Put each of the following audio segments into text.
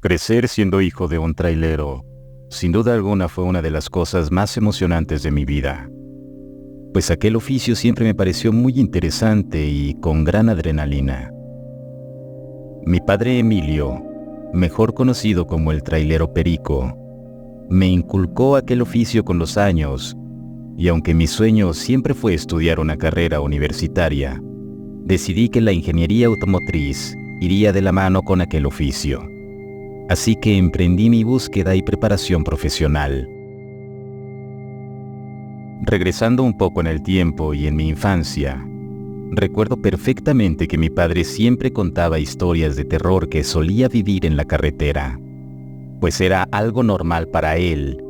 Crecer siendo hijo de un trailero, sin duda alguna fue una de las cosas más emocionantes de mi vida, pues aquel oficio siempre me pareció muy interesante y con gran adrenalina. Mi padre Emilio, mejor conocido como el trailero Perico, me inculcó aquel oficio con los años, y aunque mi sueño siempre fue estudiar una carrera universitaria, decidí que la ingeniería automotriz iría de la mano con aquel oficio. Así que emprendí mi búsqueda y preparación profesional. Regresando un poco en el tiempo y en mi infancia, recuerdo perfectamente que mi padre siempre contaba historias de terror que solía vivir en la carretera, pues era algo normal para él,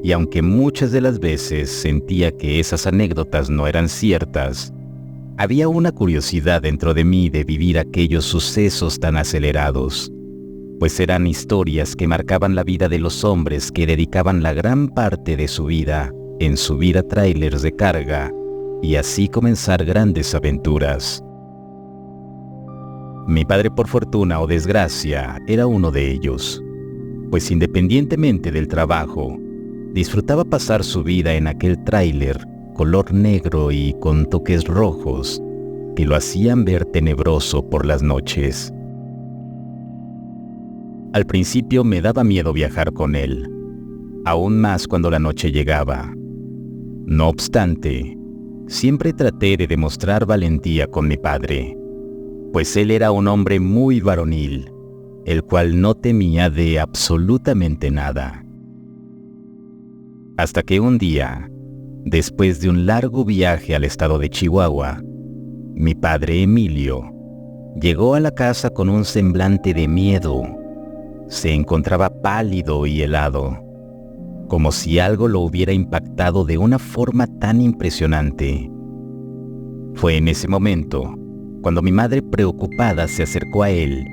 y aunque muchas de las veces sentía que esas anécdotas no eran ciertas, había una curiosidad dentro de mí de vivir aquellos sucesos tan acelerados, pues eran historias que marcaban la vida de los hombres que dedicaban la gran parte de su vida en subir a tráilers de carga y así comenzar grandes aventuras. Mi padre, por fortuna o desgracia, era uno de ellos, pues independientemente del trabajo, disfrutaba pasar su vida en aquel tráiler color negro y con toques rojos que lo hacían ver tenebroso por las noches. Al principio me daba miedo viajar con él, aún más cuando la noche llegaba. No obstante, siempre traté de demostrar valentía con mi padre, pues él era un hombre muy varonil, el cual no temía de absolutamente nada. Hasta que un día, después de un largo viaje al estado de Chihuahua, mi padre Emilio llegó a la casa con un semblante de miedo. Se encontraba pálido y helado, como si algo lo hubiera impactado de una forma tan impresionante. Fue en ese momento cuando mi madre preocupada se acercó a él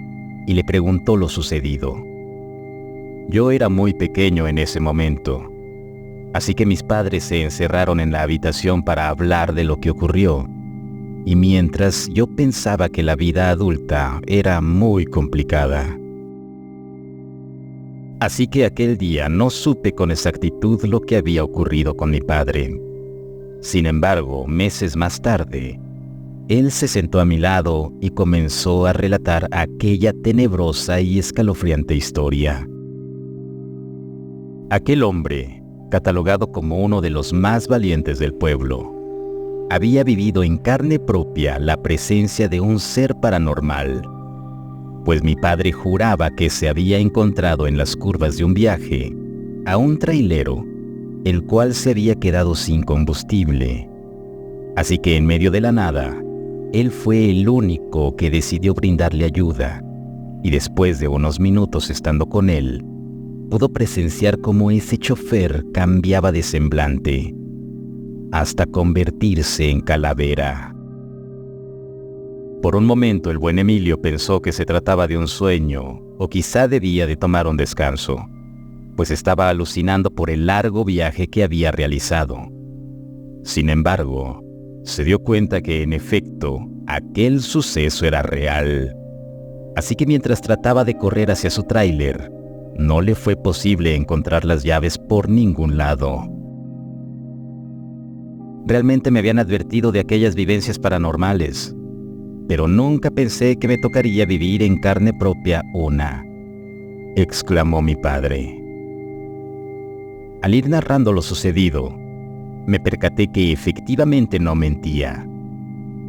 y le preguntó lo sucedido. Yo era muy pequeño en ese momento, así que mis padres se encerraron en la habitación para hablar de lo que ocurrió, y mientras yo pensaba que la vida adulta era muy complicada. Así que aquel día no supe con exactitud lo que había ocurrido con mi padre. Sin embargo, meses más tarde, él se sentó a mi lado y comenzó a relatar aquella tenebrosa y escalofriante historia. Aquel hombre, catalogado como uno de los más valientes del pueblo, había vivido en carne propia la presencia de un ser paranormal, pues mi padre juraba que se había encontrado en las curvas de un viaje a un trailero, el cual se había quedado sin combustible. Así que en medio de la nada, él fue el único que decidió brindarle ayuda, y después de unos minutos estando con él, pudo presenciar cómo ese chofer cambiaba de semblante, hasta convertirse en calavera. Por un momento el buen Emilio pensó que se trataba de un sueño, o quizá debía de tomar un descanso, pues estaba alucinando por el largo viaje que había realizado. Sin embargo, se dio cuenta que en efecto, aquel suceso era real. Así que mientras trataba de correr hacia su tráiler, no le fue posible encontrar las llaves por ningún lado. Realmente me habían advertido de aquellas vivencias paranormales, pero nunca pensé que me tocaría vivir en carne propia una, exclamó mi padre. Al ir narrando lo sucedido, me percaté que efectivamente no mentía.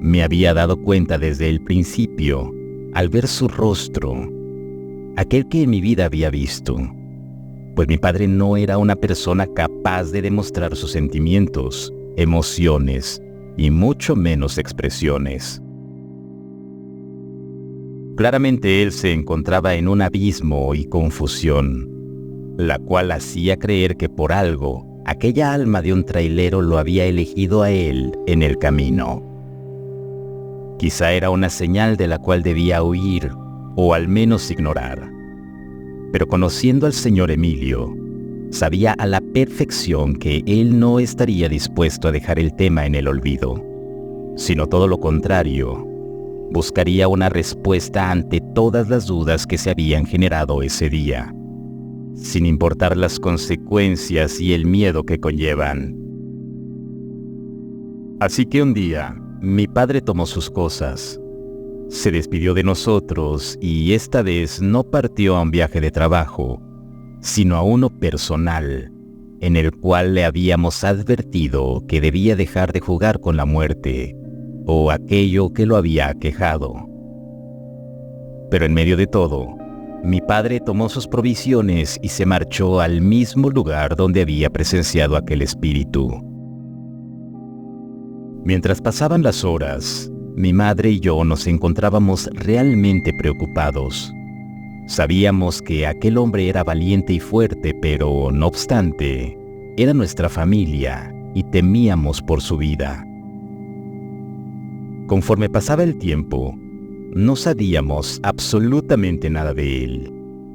Me había dado cuenta desde el principio, al ver su rostro, aquel que en mi vida había visto, pues mi padre no era una persona capaz de demostrar sus sentimientos, emociones y mucho menos expresiones. Claramente él se encontraba en un abismo y confusión, la cual hacía creer que por algo, aquella alma de un trailero lo había elegido a él en el camino. Quizá era una señal de la cual debía huir, o al menos ignorar. Pero conociendo al señor Emilio, sabía a la perfección que él no estaría dispuesto a dejar el tema en el olvido, sino todo lo contrario. buscaría una respuesta ante todas las dudas que se habían generado ese día, sin importar las consecuencias y el miedo que conllevan. Así que un día, mi padre tomó sus cosas, se despidió de nosotros y esta vez no partió a un viaje de trabajo, sino a uno personal, en el cual le habíamos advertido que debía dejar de jugar con la muerte o aquello que lo había aquejado. Pero en medio de todo, mi padre tomó sus provisiones y se marchó al mismo lugar donde había presenciado aquel espíritu. Mientras pasaban las horas, mi madre y yo nos encontrábamos realmente preocupados. Sabíamos que aquel hombre era valiente y fuerte, pero no obstante, era nuestra familia y temíamos por su vida. Conforme pasaba el tiempo, no sabíamos absolutamente nada de él,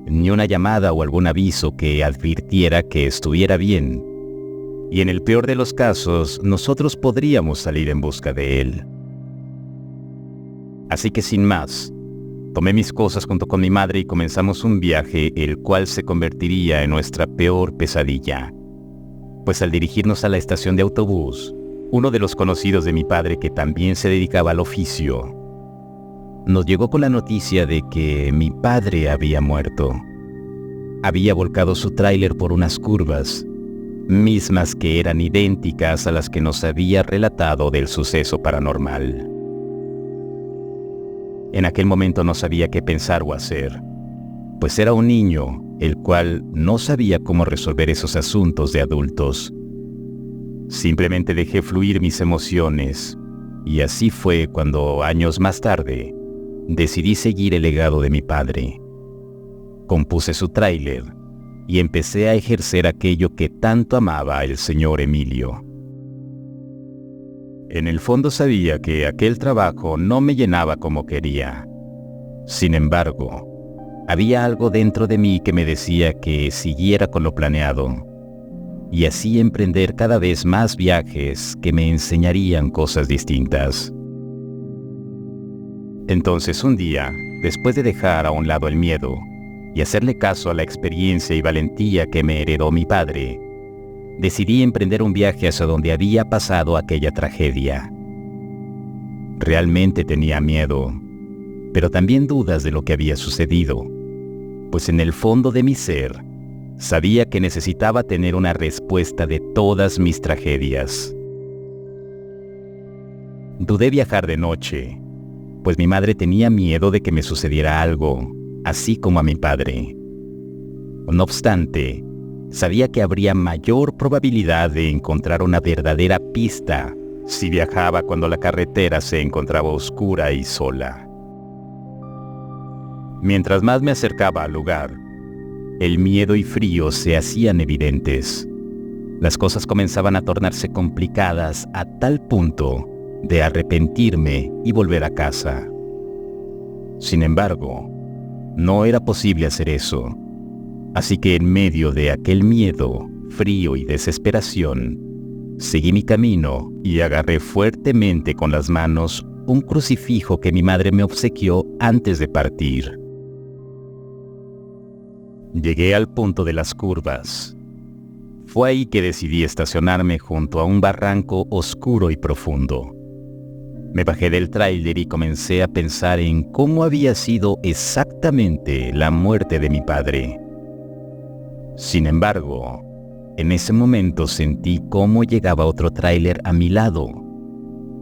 ni una llamada o algún aviso que advirtiera que estuviera bien. Y en el peor de los casos, nosotros podríamos salir en busca de él. Así que sin más, tomé mis cosas junto con mi madre y comenzamos un viaje el cual se convertiría en nuestra peor pesadilla. Pues al dirigirnos a la estación de autobús, uno de los conocidos de mi padre que también se dedicaba al oficio, nos llegó con la noticia de que mi padre había muerto. Había volcado su tráiler por unas curvas, mismas que eran idénticas a las que nos había relatado del suceso paranormal. En aquel momento no sabía qué pensar o hacer, pues era un niño, el cual no sabía cómo resolver esos asuntos de adultos. Simplemente dejé fluir mis emociones, y así fue cuando, años más tarde, decidí seguir el legado de mi padre. Compuse su tráiler y empecé a ejercer aquello que tanto amaba el señor Emilio. En el fondo sabía que aquel trabajo no me llenaba como quería. Sin embargo, había algo dentro de mí que me decía que siguiera con lo planeado y así emprender cada vez más viajes que me enseñarían cosas distintas. Entonces un día, después de dejar a un lado el miedo y hacerle caso a la experiencia y valentía que me heredó mi padre, decidí emprender un viaje hacia donde había pasado aquella tragedia. Realmente tenía miedo, pero también dudas de lo que había sucedido, pues en el fondo de mi ser, sabía que necesitaba tener una respuesta de todas mis tragedias. Dudé viajar de noche, pues mi madre tenía miedo de que me sucediera algo, así como a mi padre. No obstante, sabía que habría mayor probabilidad de encontrar una verdadera pista si viajaba cuando la carretera se encontraba oscura y sola. Mientras más me acercaba al lugar, el miedo y frío se hacían evidentes. Las cosas comenzaban a tornarse complicadas a tal punto de arrepentirme y volver a casa. Sin embargo, no era posible hacer eso. Así que en medio de aquel miedo, frío y desesperación, seguí mi camino y agarré fuertemente con las manos un crucifijo que mi madre me obsequió antes de partir. Llegué al punto de las curvas. Fue ahí que decidí estacionarme junto a un barranco oscuro y profundo. Me bajé del tráiler y comencé a pensar en cómo había sido exactamente la muerte de mi padre. Sin embargo, en ese momento sentí cómo llegaba otro tráiler a mi lado.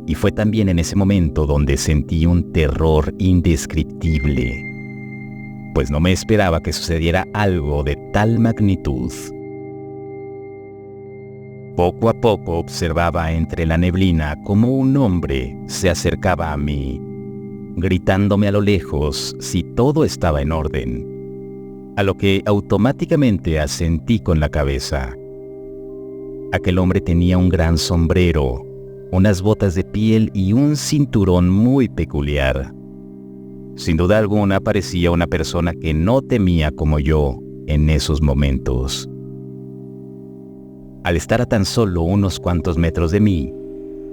Y fue también en ese momento donde sentí un terror indescriptible, pues no me esperaba que sucediera algo de tal magnitud. Poco a poco observaba entre la neblina cómo un hombre se acercaba a mí, gritándome a lo lejos si todo estaba en orden, a lo que automáticamente asentí con la cabeza. Aquel hombre tenía un gran sombrero, unas botas de piel y un cinturón muy peculiar. Sin duda alguna parecía una persona que no temía como yo en esos momentos. Al estar a tan solo unos cuantos metros de mí,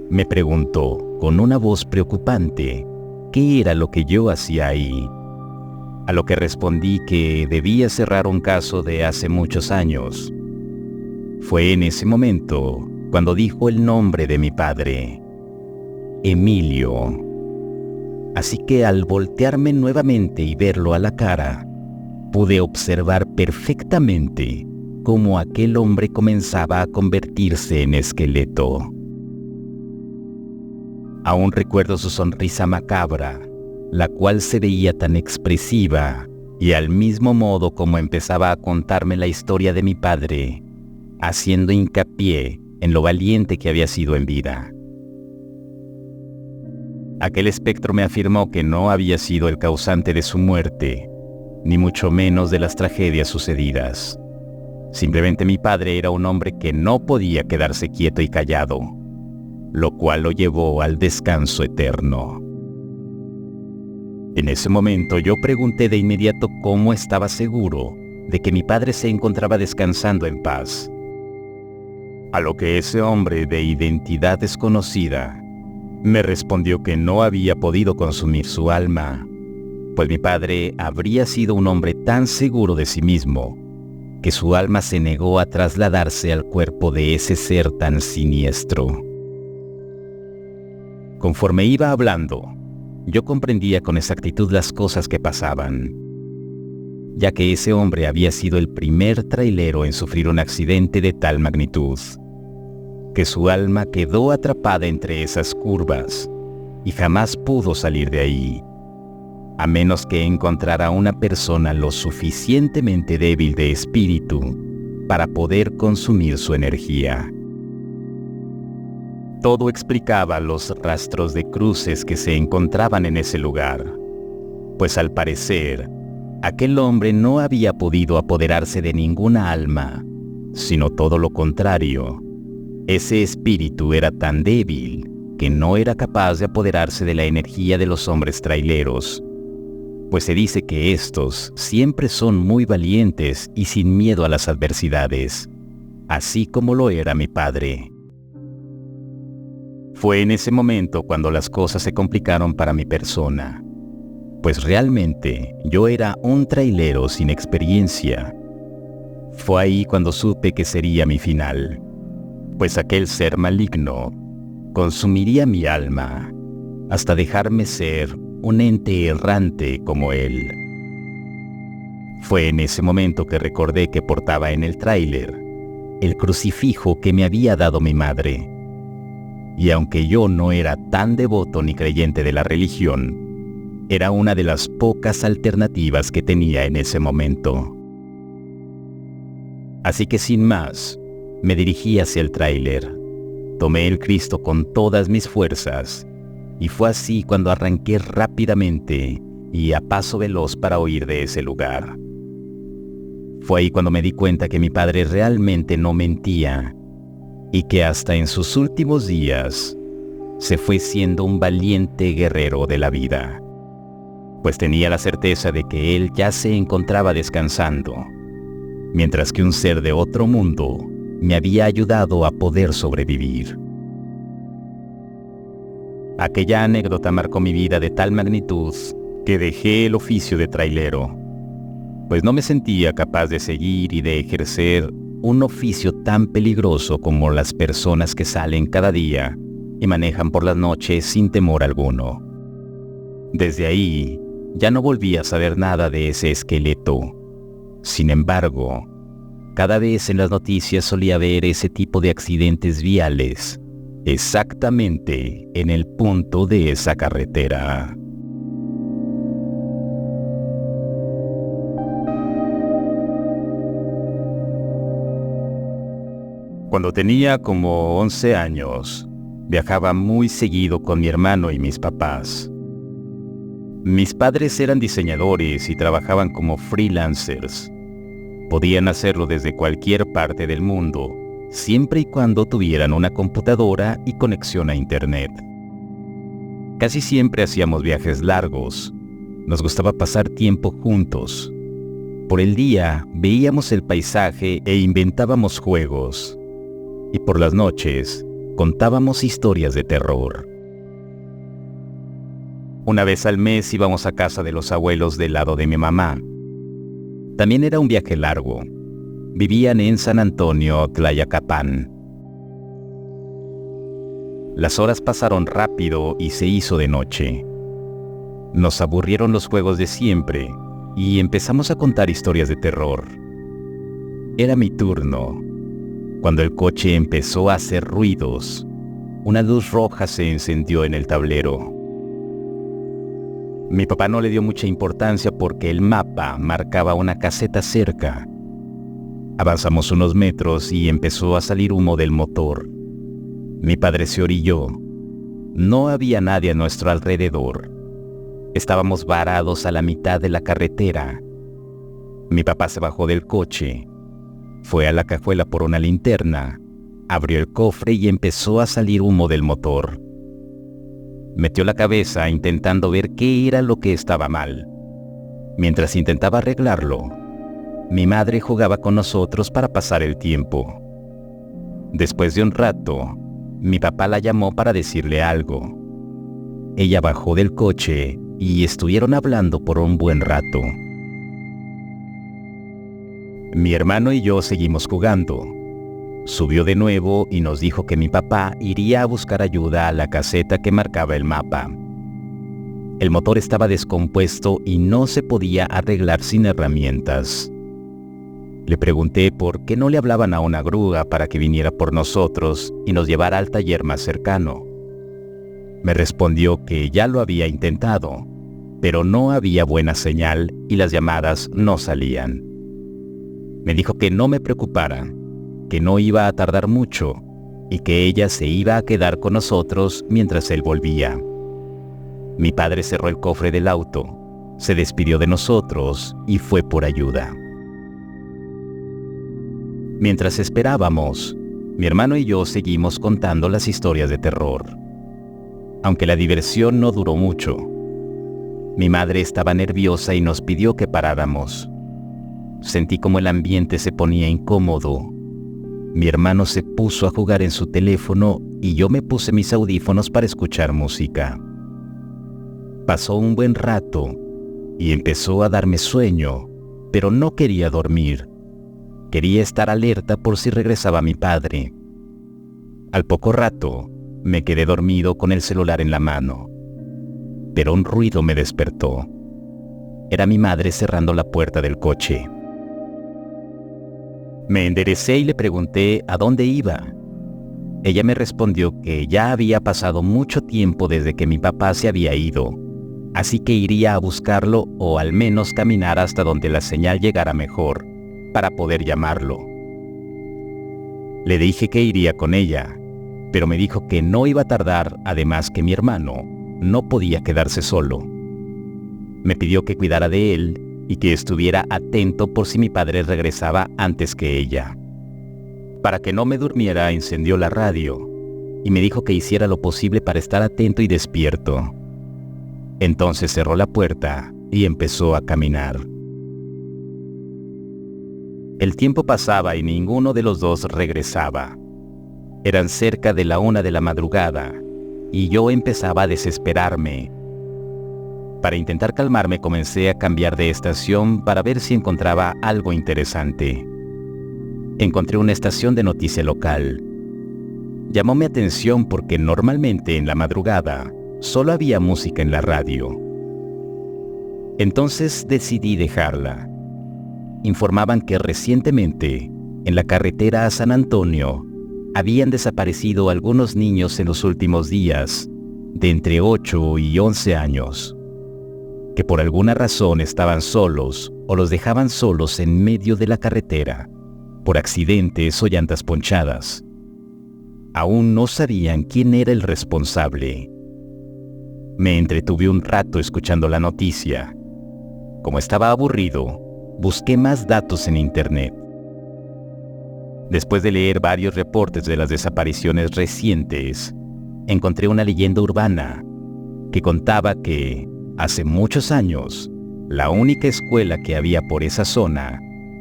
me preguntó con una voz preocupante qué era lo que yo hacía ahí. A lo que respondí que debía cerrar un caso de hace muchos años. Fue en ese momento cuando dijo el nombre de mi padre, Emilio. Así que al voltearme nuevamente y verlo a la cara, pude observar perfectamente cómo aquel hombre comenzaba a convertirse en esqueleto. Aún recuerdo su sonrisa macabra, la cual se veía tan expresiva, y al mismo modo como empezaba a contarme la historia de mi padre, haciendo hincapié en lo valiente que había sido en vida. Aquel espectro me afirmó que no había sido el causante de su muerte, ni mucho menos de las tragedias sucedidas. Simplemente mi padre era un hombre que no podía quedarse quieto y callado, lo cual lo llevó al descanso eterno. En ese momento yo pregunté de inmediato cómo estaba seguro de que mi padre se encontraba descansando en paz. A lo que ese hombre de identidad desconocida me respondió que no había podido consumir su alma, pues mi padre habría sido un hombre tan seguro de sí mismo que su alma se negó a trasladarse al cuerpo de ese ser tan siniestro. Conforme iba hablando, yo comprendía con exactitud las cosas que pasaban, ya que ese hombre había sido el primer trailero en sufrir un accidente de tal magnitud, que su alma quedó atrapada entre esas curvas y jamás pudo salir de ahí, a menos que encontrara una persona lo suficientemente débil de espíritu para poder consumir su energía. Todo explicaba los rastros de cruces que se encontraban en ese lugar, pues al parecer, aquel hombre no había podido apoderarse de ninguna alma, sino todo lo contrario. Ese espíritu era tan débil que no era capaz de apoderarse de la energía de los hombres traileros, pues se dice que estos siempre son muy valientes y sin miedo a las adversidades, así como lo era mi padre. Fue en ese momento cuando las cosas se complicaron para mi persona, pues realmente yo era un trailero sin experiencia. Fue ahí cuando supe que sería mi final, pues aquel ser maligno consumiría mi alma hasta dejarme ser un ente errante como él. Fue en ese momento que recordé que portaba en el tráiler el crucifijo que me había dado mi madre. Y aunque yo no era tan devoto ni creyente de la religión, era una de las pocas alternativas que tenía en ese momento. Así que sin más, me dirigí hacia el tráiler, tomé el Cristo con todas mis fuerzas, y fue así cuando arranqué rápidamente y a paso veloz para huir de ese lugar. Fue ahí cuando me di cuenta que mi padre realmente no mentía, y que hasta en sus últimos días se fue siendo un valiente guerrero de la vida, pues tenía la certeza de que él ya se encontraba descansando, mientras que un ser de otro mundo me había ayudado a poder sobrevivir. Aquella anécdota marcó mi vida de tal magnitud que dejé el oficio de trailero, pues no me sentía capaz de seguir y de ejercer un oficio tan peligroso como las personas que salen cada día y manejan por las noches sin temor alguno. Desde ahí, ya no volví a saber nada de ese esqueleto. Sin embargo, cada vez en las noticias solía ver ese tipo de accidentes viales, exactamente en el punto de esa carretera. Cuando tenía como 11 años, viajaba muy seguido con mi hermano y mis papás. Mis padres eran diseñadores y trabajaban como freelancers. Podían hacerlo desde cualquier parte del mundo, siempre y cuando tuvieran una computadora y conexión a internet. Casi siempre hacíamos viajes largos. Nos gustaba pasar tiempo juntos. Por el día veíamos el paisaje e inventábamos juegos. Y por las noches contábamos historias de terror. Una vez al mes íbamos a casa de los abuelos del lado de mi mamá. También era un viaje largo. Vivían en San Antonio, Tlayacapan. Las horas pasaron rápido y se hizo de noche. Nos aburrieron los juegos de siempre y empezamos a contar historias de terror. Era mi turno, cuando el coche empezó a hacer ruidos. Una luz roja se encendió en el tablero. Mi papá no le dio mucha importancia porque el mapa marcaba una caseta cerca. Avanzamos unos metros y empezó a salir humo del motor. Mi padre se orilló. No había nadie a nuestro alrededor. Estábamos varados a la mitad de la carretera. Mi papá se bajó del coche. Fue a la cajuela por una linterna. Abrió el cofre y empezó a salir humo del motor. Metió la cabeza intentando ver qué era lo que estaba mal. Mientras intentaba arreglarlo, mi madre jugaba con nosotros para pasar el tiempo. Después de un rato, mi papá la llamó para decirle algo. Ella bajó del coche y estuvieron hablando por un buen rato. Mi hermano y yo seguimos jugando. Subió de nuevo y nos dijo que mi papá iría a buscar ayuda a la caseta que marcaba el mapa. El motor estaba descompuesto y no se podía arreglar sin herramientas. Le pregunté por qué no le hablaban a una grúa para que viniera por nosotros y nos llevara al taller más cercano. Me respondió que ya lo había intentado, pero no había buena señal y las llamadas no salían. Me dijo que no me preocupara, que no iba a tardar mucho y que ella se iba a quedar con nosotros mientras él volvía. Mi padre cerró el cofre del auto, se despidió de nosotros y fue por ayuda. Mientras esperábamos, mi hermano y yo seguimos contando las historias de terror. Aunque la diversión no duró mucho. Mi madre estaba nerviosa y nos pidió que paráramos. Sentí como el ambiente se ponía incómodo. Mi hermano se puso a jugar en su teléfono y yo me puse mis audífonos para escuchar música. Pasó un buen rato y empezó a darme sueño, pero no quería dormir. Quería estar alerta por si regresaba mi padre. Al poco rato, me quedé dormido con el celular en la mano. Pero un ruido me despertó. Era mi madre cerrando la puerta del coche. Me enderecé y le pregunté a dónde iba. Ella me respondió que ya había pasado mucho tiempo desde que mi papá se había ido, así que iría a buscarlo o al menos caminar hasta donde la señal llegara mejor, para poder llamarlo. Le dije que iría con ella, pero me dijo que no iba a tardar, además que mi hermano no podía quedarse solo. Me pidió que cuidara de él y que estuviera atento por si mi padre regresaba antes que ella. Para que no me durmiera, encendió la radio y me dijo que hiciera lo posible para estar atento y despierto. Entonces cerró la puerta y empezó a caminar. El tiempo pasaba y ninguno de los dos regresaba. Eran cerca de la 1 de la madrugada y yo empezaba a desesperarme. Para intentar calmarme comencé a cambiar de estación para ver si encontraba algo interesante. Encontré una estación de noticia local. Llamó mi atención porque normalmente en la madrugada solo había música en la radio. Entonces decidí dejarla. Informaban que recientemente, en la carretera a San Antonio, habían desaparecido algunos niños en los últimos días, de entre 8 y 11 años, que por alguna razón estaban solos o los dejaban solos en medio de la carretera, por accidentes o llantas ponchadas. Aún no sabían quién era el responsable. Me entretuve un rato escuchando la noticia. Como estaba aburrido, busqué más datos en internet. Después de leer varios reportes de las desapariciones recientes, encontré una leyenda urbana que contaba que, hace muchos años, la única escuela que había por esa zona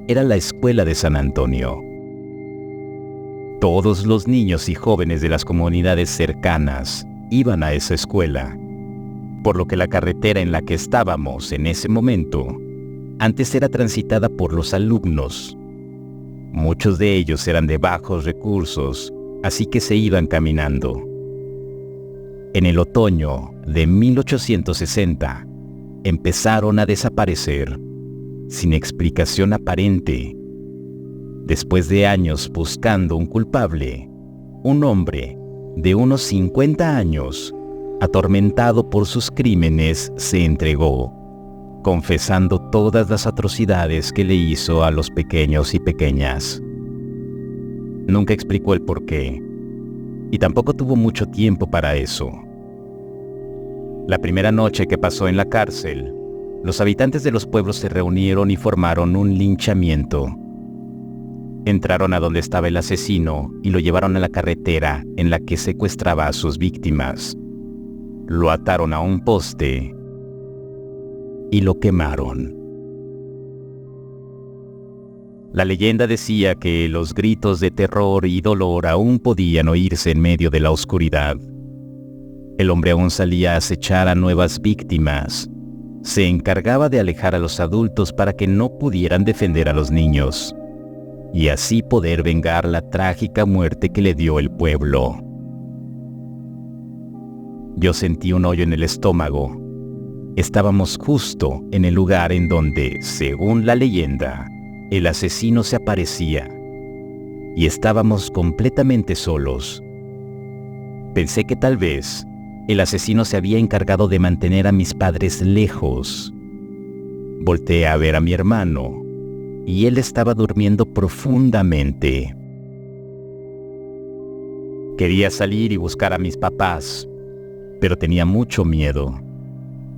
era la escuela de San Antonio. Todos los niños y jóvenes de las comunidades cercanas iban a esa escuela, por lo que la carretera en la que estábamos en ese momento antes era transitada por los alumnos. Muchos de ellos eran de bajos recursos, así que se iban caminando. En el otoño de 1860, empezaron a desaparecer, sin explicación aparente. Después de años buscando un culpable, un hombre de unos 50 años, atormentado por sus crímenes, se entregó, confesando todas las atrocidades que le hizo a los pequeños y pequeñas. Nunca explicó el porqué, y tampoco tuvo mucho tiempo para eso. La primera noche que pasó en la cárcel, los habitantes de los pueblos se reunieron y formaron un linchamiento. Entraron a donde estaba el asesino y lo llevaron a la carretera en la que secuestraba a sus víctimas. Lo ataron a un poste y lo quemaron. La leyenda decía que los gritos de terror y dolor aún podían oírse en medio de la oscuridad. El hombre aún salía a acechar a nuevas víctimas. Se encargaba de alejar a los adultos para que no pudieran defender a los niños, y así poder vengar la trágica muerte que le dio el pueblo. Yo sentí un hoyo en el estómago. Estábamos justo en el lugar en donde, según la leyenda, el asesino se aparecía, y estábamos completamente solos. Pensé que tal vez el asesino se había encargado de mantener a mis padres lejos. Volteé a ver a mi hermano, y él estaba durmiendo profundamente. Quería salir y buscar a mis papás, pero tenía mucho miedo.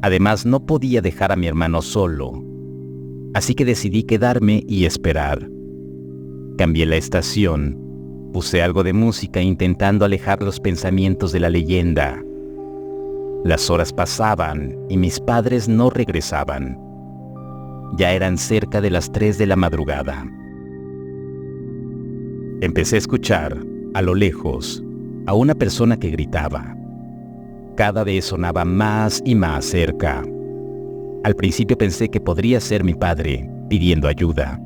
Además, no podía dejar a mi hermano solo, así que decidí quedarme y esperar. Cambié la estación, puse algo de música intentando alejar los pensamientos de la leyenda. Las horas pasaban y mis padres no regresaban. Ya eran cerca de las 3 de la madrugada. Empecé a escuchar, a lo lejos, a una persona que gritaba. Cada vez sonaba más y más cerca. Al principio pensé que podría ser mi padre pidiendo ayuda,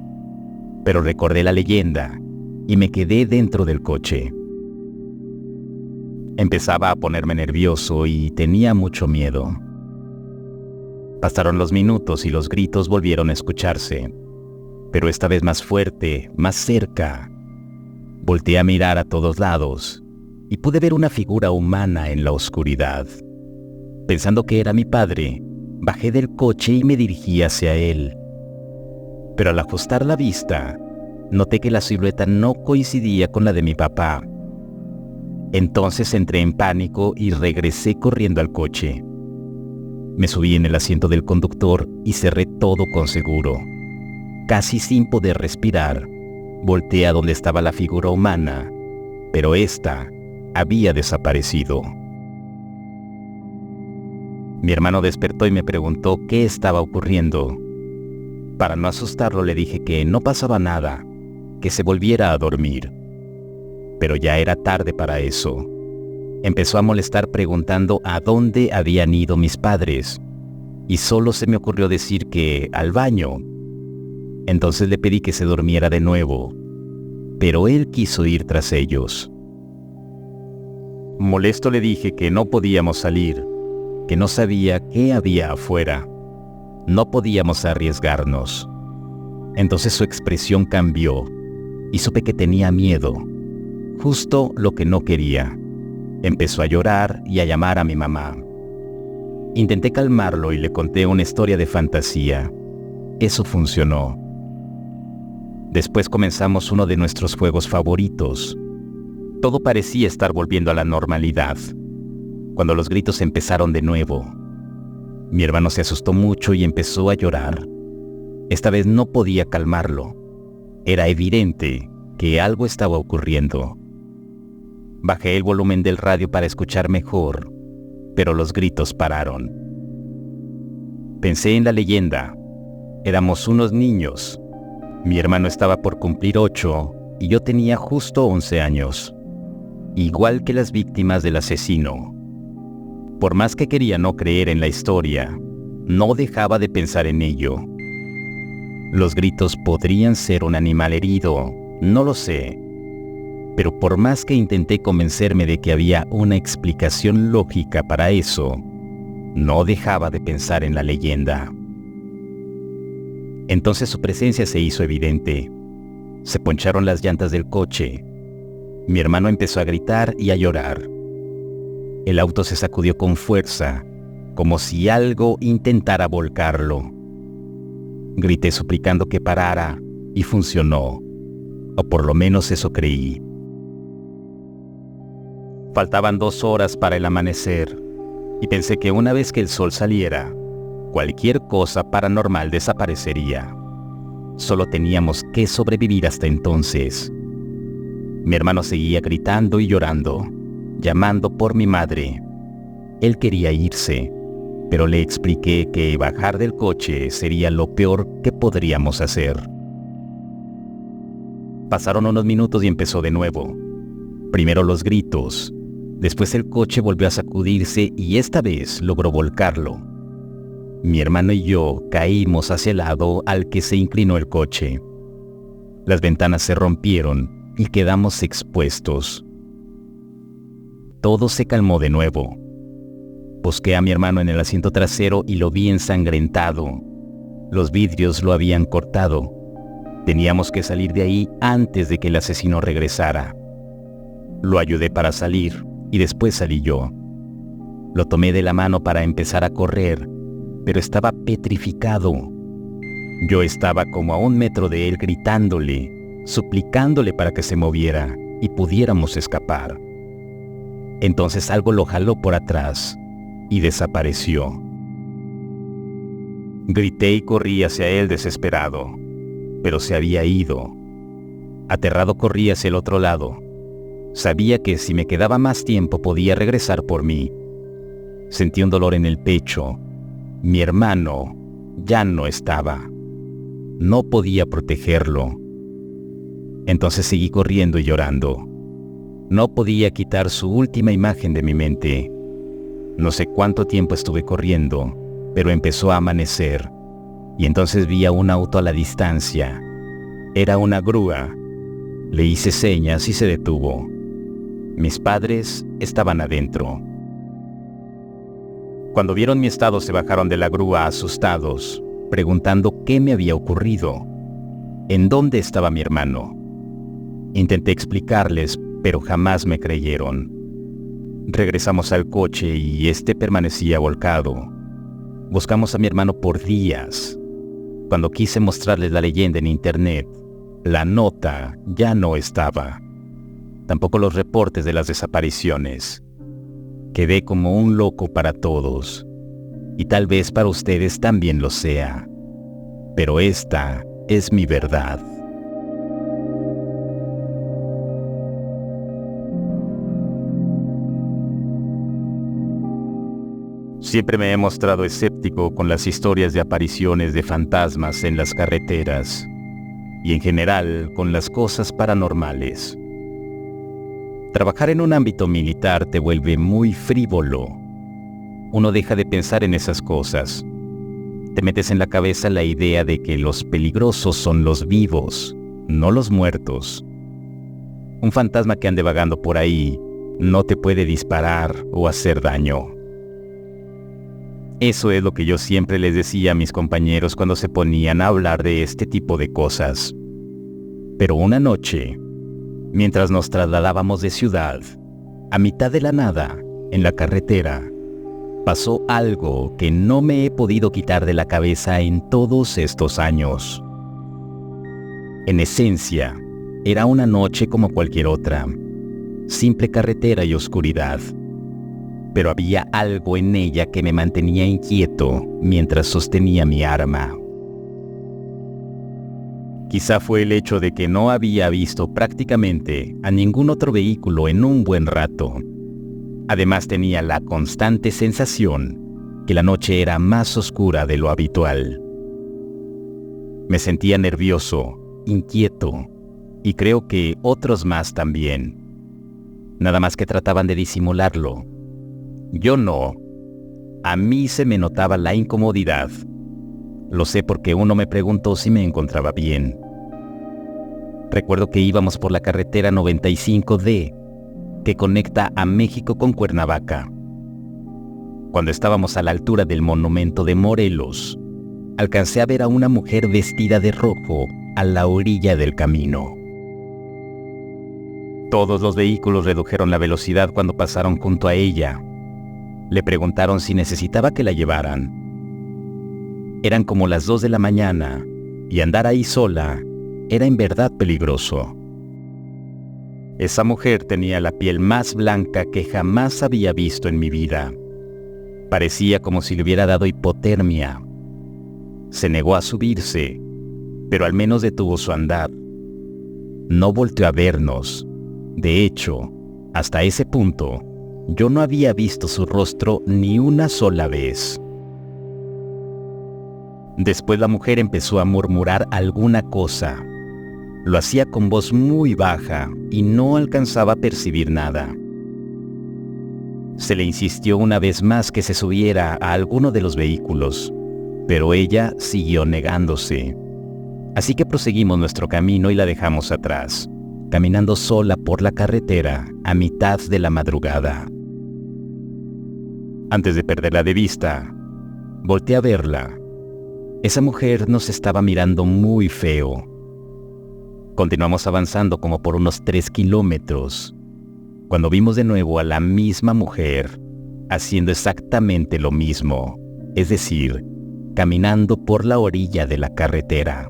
pero recordé la leyenda y me quedé dentro del coche. Empezaba a ponerme nervioso y tenía mucho miedo. Pasaron los minutos y los gritos volvieron a escucharse, pero esta vez más fuerte, más cerca. Volteé a mirar a todos lados y pude ver una figura humana en la oscuridad. Pensando que era mi padre, bajé del coche y me dirigí hacia él. Pero al ajustar la vista, noté que la silueta no coincidía con la de mi papá. Entonces entré en pánico y regresé corriendo al coche. Me subí en el asiento del conductor y cerré todo con seguro. Casi sin poder respirar, volteé a donde estaba la figura humana, pero ésta había desaparecido. Mi hermano despertó y me preguntó qué estaba ocurriendo. Para no asustarlo le dije que no pasaba nada, que se volviera a dormir. Pero ya era tarde para eso. Empezó a molestar preguntando a dónde habían ido mis padres, y solo se me ocurrió decir que al baño. Entonces le pedí que se durmiera de nuevo, pero él quiso ir tras ellos. Molesto le dije que no podíamos salir, que no sabía qué había afuera. No podíamos arriesgarnos. Entonces su expresión cambió y supe que tenía miedo, justo lo que no quería. Empezó a llorar y a llamar a mi mamá. Intenté calmarlo y le conté una historia de fantasía. Eso funcionó. Después comenzamos uno de nuestros juegos favoritos. Todo parecía estar volviendo a la normalidad, cuando los gritos empezaron de nuevo. Mi hermano se asustó mucho y empezó a llorar. Esta vez no podía calmarlo. Era evidente que algo estaba ocurriendo. Bajé el volumen del radio para escuchar mejor, pero los gritos pararon. Pensé en la leyenda. Éramos unos niños. Mi hermano estaba por cumplir 8 y yo tenía justo 11 años, igual que las víctimas del asesino. por más que quería no creer en la historia, no dejaba de pensar en ello. Los gritos podrían ser un animal herido, no lo sé. Pero por más que intenté convencerme de que había una explicación lógica para eso, no dejaba de pensar en la leyenda. Entonces su presencia se hizo evidente. Se poncharon las llantas del coche. Mi hermano empezó a gritar y a llorar. El auto se sacudió con fuerza, como si algo intentara volcarlo. Grité suplicando que parara y funcionó, o por lo menos eso creí. Faltaban 2 horas para el amanecer y pensé que una vez que el sol saliera, cualquier cosa paranormal desaparecería. Solo teníamos que sobrevivir hasta entonces. Mi hermano seguía gritando y llorando, llamando por mi madre. Él quería irse, pero le expliqué que bajar del coche sería lo peor que podríamos hacer. Pasaron unos minutos y empezó de nuevo. Primero los gritos, después el coche volvió a sacudirse y esta vez logró volcarlo. Mi hermano y yo caímos hacia el lado al que se inclinó el coche. Las ventanas se rompieron y quedamos expuestos. Todo se calmó de nuevo. Busqué a mi hermano en el asiento trasero y lo vi ensangrentado. Los vidrios lo habían cortado. Teníamos que salir de ahí antes de que el asesino regresara. Lo ayudé para salir y después salí yo. Lo tomé de la mano para empezar a correr, pero estaba petrificado. Yo estaba como a 1 metro de él gritándole, suplicándole para que se moviera y pudiéramos escapar. Entonces algo lo jaló por atrás y desapareció. Grité y corrí hacia él desesperado, pero se había ido. Aterrado corrí hacia el otro lado. Sabía que si me quedaba más tiempo podía regresar por mí. Sentí un dolor en el pecho. Mi hermano ya no estaba. No podía protegerlo. Entonces seguí corriendo y llorando. No podía quitar su última imagen de mi mente. No sé cuánto tiempo estuve corriendo, pero empezó a amanecer. Y entonces vi a un auto a la distancia. Era una grúa. Le hice señas y se detuvo. Mis padres estaban adentro. Cuando vieron mi estado se bajaron de la grúa asustados, preguntando qué me había ocurrido. ¿En dónde estaba mi hermano? Intenté explicarles, pero jamás me creyeron. Regresamos al coche y este permanecía volcado. Buscamos a mi hermano por días. Cuando quise mostrarles la leyenda en internet, la nota ya no estaba. Tampoco los reportes de las desapariciones. Quedé como un loco para todos. Y tal vez para ustedes también lo sea. Pero esta es mi verdad. Siempre me he mostrado escéptico con las historias de apariciones de fantasmas en las carreteras y en general con las cosas paranormales. Trabajar en un ámbito militar te vuelve muy frívolo. Uno deja de pensar en esas cosas. Te metes en la cabeza la idea de que los peligrosos son los vivos, no los muertos. Un fantasma que ande vagando por ahí no te puede disparar o hacer daño. Eso es lo que yo siempre les decía a mis compañeros cuando se ponían a hablar de este tipo de cosas. Pero una noche, mientras nos trasladábamos de ciudad, a mitad de la nada, en la carretera, pasó algo que no me he podido quitar de la cabeza en todos estos años. En esencia, era una noche como cualquier otra, simple carretera y oscuridad. Pero había algo en ella que me mantenía inquieto mientras sostenía mi arma. Quizá fue el hecho de que no había visto prácticamente a ningún otro vehículo en un buen rato. Además tenía la constante sensación que la noche era más oscura de lo habitual. Me sentía nervioso, inquieto, y creo que otros más también. Nada más que trataban de disimularlo. Yo no, A mí se me notaba la incomodidad. Lo sé porque uno me preguntó si me encontraba bien. Recuerdo que íbamos por la carretera 95D, que conecta a México con Cuernavaca. Cuando estábamos a la altura del monumento de Morelos, alcancé a ver a una mujer vestida de rojo a la orilla del camino. Todos los vehículos redujeron la velocidad cuando pasaron junto a ella. Le preguntaron si necesitaba que la llevaran. Eran como las 2 de la mañana y andar ahí sola era en verdad peligroso. Esa mujer tenía la piel más blanca que jamás había visto en mi vida. Parecía como si le hubiera dado hipotermia. Se negó a subirse, pero al menos detuvo su andar. No volteó a vernos. De hecho, hasta ese punto, yo no había visto su rostro ni una sola vez. Después la mujer empezó a murmurar alguna cosa. Lo hacía con voz muy baja y no alcanzaba a percibir nada. Se le insistió una vez más que se subiera a alguno de los vehículos, pero ella siguió negándose. Así que proseguimos nuestro camino y la dejamos atrás, caminando sola por la carretera a mitad de la madrugada. Antes de perderla de vista, volteé a verla. Esa mujer nos estaba mirando muy feo. Continuamos avanzando como por unos 3 kilómetros, cuando vimos de nuevo a la misma mujer haciendo exactamente lo mismo, es decir, caminando por la orilla de la carretera.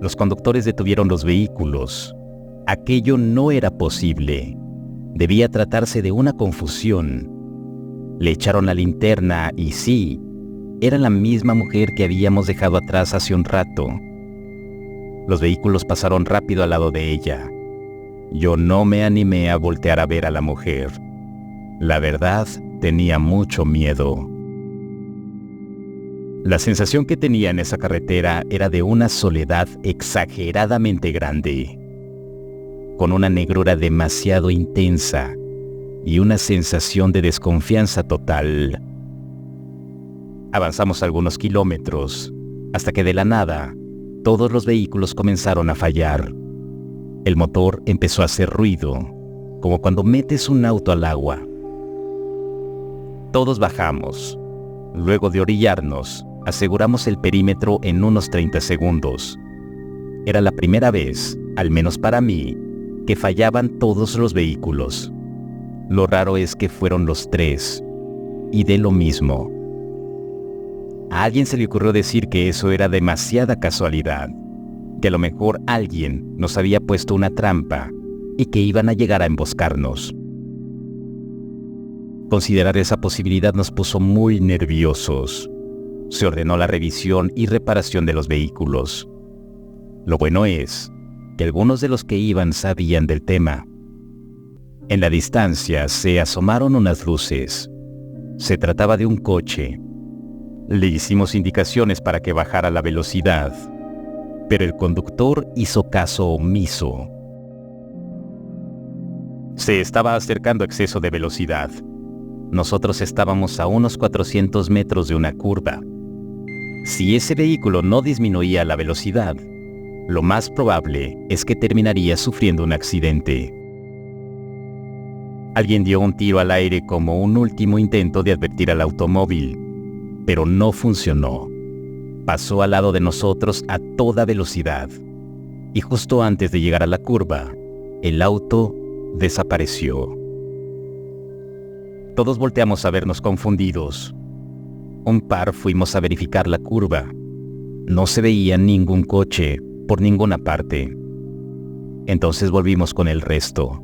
Los conductores detuvieron los vehículos. Aquello no era posible. Debía tratarse de una confusión. Le echaron la linterna y sí, era la misma mujer que habíamos dejado atrás hace un rato. Los vehículos pasaron rápido al lado de ella. Yo no me animé a voltear a ver a la mujer. La verdad, tenía mucho miedo. La sensación que tenía en esa carretera era de una soledad exageradamente grande, con una negrura demasiado intensa y una sensación de desconfianza total. Avanzamos algunos kilómetros, hasta que de la nada, todos los vehículos comenzaron a fallar. El motor empezó a hacer ruido, como cuando metes un auto al agua. Todos bajamos. Luego de orillarnos, aseguramos el perímetro en unos 30 segundos. Era la primera vez, al menos para mí, que fallaban todos los vehículos. Lo raro es que fueron los 3, y de lo mismo. A alguien se le ocurrió decir que eso era demasiada casualidad, que a lo mejor alguien nos había puesto una trampa y que iban a llegar a emboscarnos. Considerar esa posibilidad nos puso muy nerviosos. Se ordenó la revisión y reparación de los vehículos. Lo bueno es que algunos de los que iban sabían del tema. En la distancia se asomaron unas luces. Se trataba de un coche. Le hicimos indicaciones para que bajara la velocidad, pero el conductor hizo caso omiso. Se estaba acercando a exceso de velocidad. Nosotros estábamos a unos 400 metros de una curva. Si ese vehículo no disminuía la velocidad, lo más probable es que terminaría sufriendo un accidente. Alguien dio un tiro al aire como un último intento de advertir al automóvil, pero no funcionó. Pasó al lado de nosotros a toda velocidad, y justo antes de llegar a la curva, el auto desapareció. Todos volteamos a vernos confundidos. Un par fuimos a verificar la curva. No se veía ningún coche por ninguna parte. Entonces volvimos con el resto.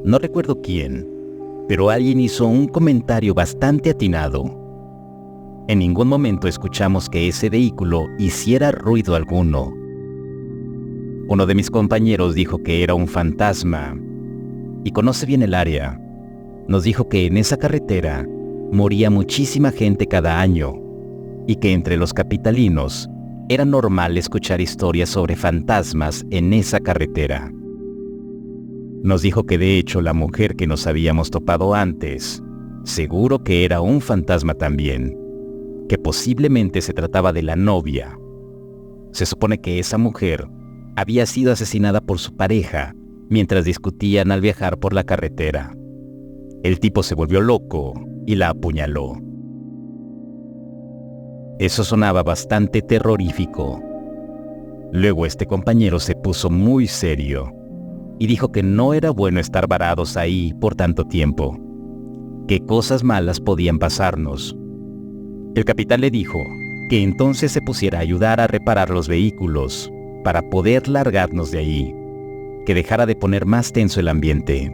No recuerdo quién, pero alguien hizo un comentario bastante atinado. En ningún momento escuchamos que ese vehículo hiciera ruido alguno. Uno de mis compañeros dijo que era un fantasma y conoce bien el área. Nos dijo que en esa carretera moría muchísima gente cada año y que entre los capitalinos era normal escuchar historias sobre fantasmas en esa carretera. Nos dijo que de hecho la mujer que nos habíamos topado antes, seguro que era un fantasma también, que posiblemente se trataba de la novia. Se supone que esa mujer había sido asesinada por su pareja mientras discutían al viajar por la carretera. El tipo se volvió loco y la apuñaló. Eso sonaba bastante terrorífico. Luego este compañero se puso muy serio y dijo que no era bueno estar varados ahí por tanto tiempo, que cosas malas podían pasarnos. El capitán le dijo que entonces se pusiera a ayudar a reparar los vehículos para poder largarnos de ahí, que dejara de poner más tenso el ambiente.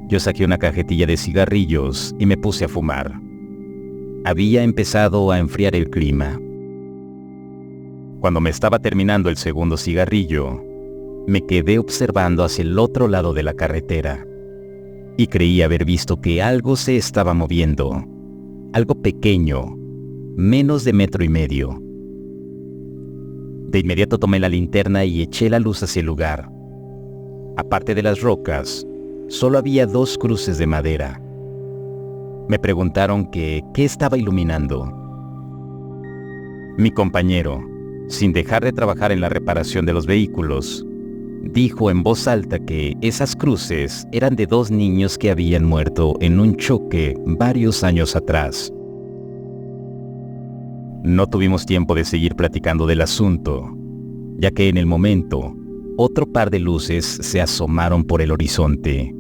Yo saqué una cajetilla de cigarrillos y me puse a fumar. Había empezado a enfriar el clima. Cuando me estaba terminando el segundo cigarrillo, me quedé observando hacia el otro lado de la carretera y creí haber visto que algo se estaba moviendo, algo pequeño, menos de 1,5 metros. De inmediato tomé la linterna y eché la luz hacia el lugar. Aparte de las rocas, solo había 2 cruces de madera. Me preguntaron qué estaba iluminando. Mi compañero, sin dejar de trabajar en la reparación de los vehículos, dijo en voz alta que esas cruces eran de 2 niños que habían muerto en un choque varios años atrás. No tuvimos tiempo de seguir platicando del asunto, ya que en el momento, otro par de luces se asomaron por el horizonte.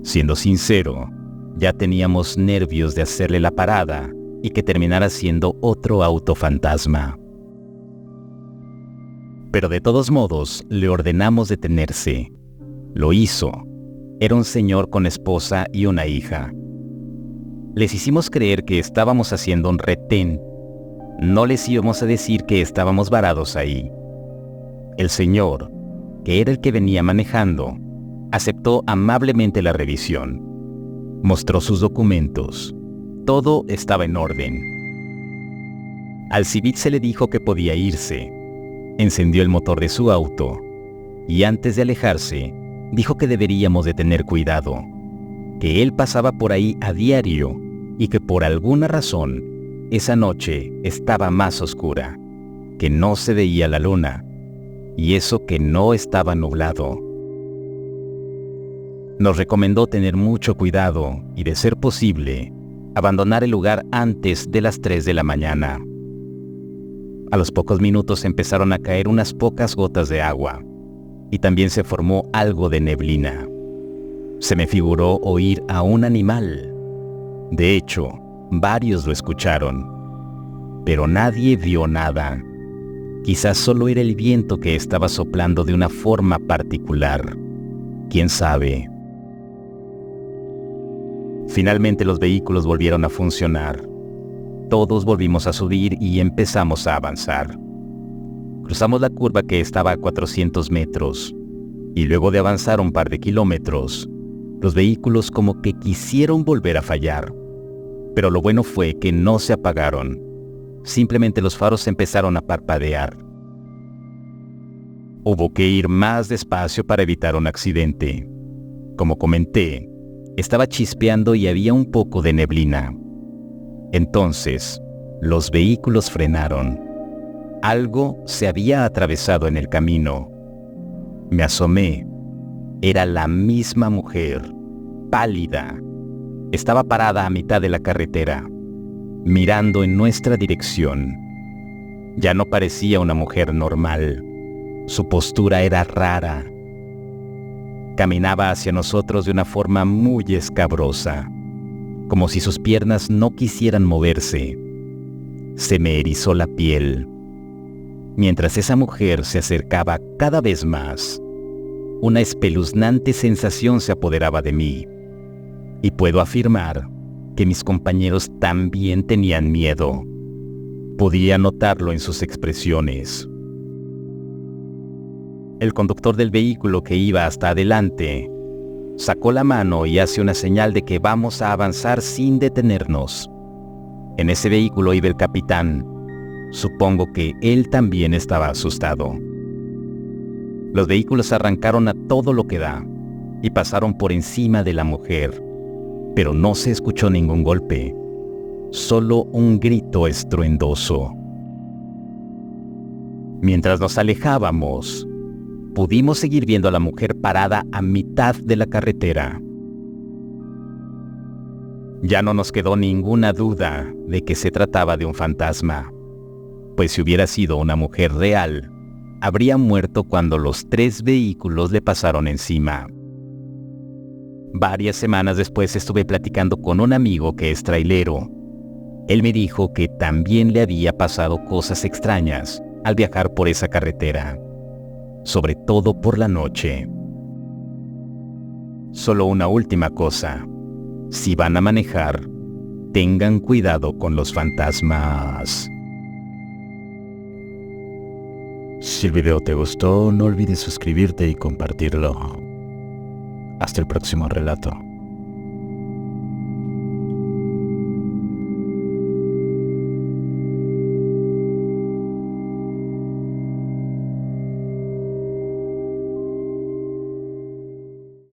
Siendo sincero, ya teníamos nervios de hacerle la parada y que terminara siendo otro auto fantasma. Pero de todos modos, le ordenamos detenerse. Lo hizo. Era un señor con esposa y una hija. Les hicimos creer que estábamos haciendo un retén. No les íbamos a decir que estábamos varados ahí. El señor, que era el que venía manejando, aceptó amablemente la revisión. Mostró sus documentos. Todo estaba en orden. Al civil se le dijo que podía irse. Encendió el motor de su auto y antes de alejarse, dijo que deberíamos de tener cuidado, que él pasaba por ahí a diario y que por alguna razón esa noche estaba más oscura, que no se veía la luna y eso que no estaba nublado. Nos recomendó tener mucho cuidado y, de ser posible, abandonar el lugar antes de las 3 de la mañana. A los pocos minutos empezaron a caer unas pocas gotas de agua y también se formó algo de neblina. Se me figuró oír a un animal. De hecho, varios lo escucharon, pero nadie vio nada. Quizás solo era el viento que estaba soplando de una forma particular. ¿Quién sabe? Finalmente los vehículos volvieron a funcionar. Todos volvimos a subir y empezamos a avanzar. Cruzamos la curva que estaba a 400 metros y luego de avanzar un par de kilómetros, los vehículos como que quisieron volver a fallar. Pero lo bueno fue que no se apagaron. Simplemente los faros empezaron a parpadear. Hubo que ir más despacio para evitar un accidente. Como comenté, estaba chispeando y había un poco de neblina. Entonces, los vehículos frenaron. Algo se había atravesado en el camino. Me asomé. Era la misma mujer, pálida. Estaba parada a mitad de la carretera, mirando en nuestra dirección. Ya no parecía una mujer normal. Su postura era rara. Caminaba hacia nosotros de una forma muy escabrosa, como si sus piernas no quisieran moverse. Se me erizó la piel. Mientras esa mujer se acercaba cada vez más, una espeluznante sensación se apoderaba de mí. Y puedo afirmar que mis compañeros también tenían miedo. Podía notarlo en sus expresiones. El conductor del vehículo que iba hasta adelante sacó la mano y hace una señal de que vamos a avanzar sin detenernos. En ese vehículo iba el capitán. Supongo que él también estaba asustado. Los vehículos arrancaron a todo lo que da y pasaron por encima de la mujer, pero no se escuchó ningún golpe, solo un grito estruendoso. Mientras nos alejábamos, pudimos seguir viendo a la mujer parada a mitad de la carretera. Ya no nos quedó ninguna duda de que se trataba de un fantasma, pues si hubiera sido una mujer real, habría muerto cuando los 3 vehículos le pasaron encima. Varias semanas después estuve platicando con un amigo que es trailero. Él me dijo que también le había pasado cosas extrañas al viajar por esa carretera, sobre todo por la noche. Solo una última cosa: si van a manejar, tengan cuidado con los fantasmas. Si el video te gustó, no olvides suscribirte y compartirlo. Hasta el próximo relato.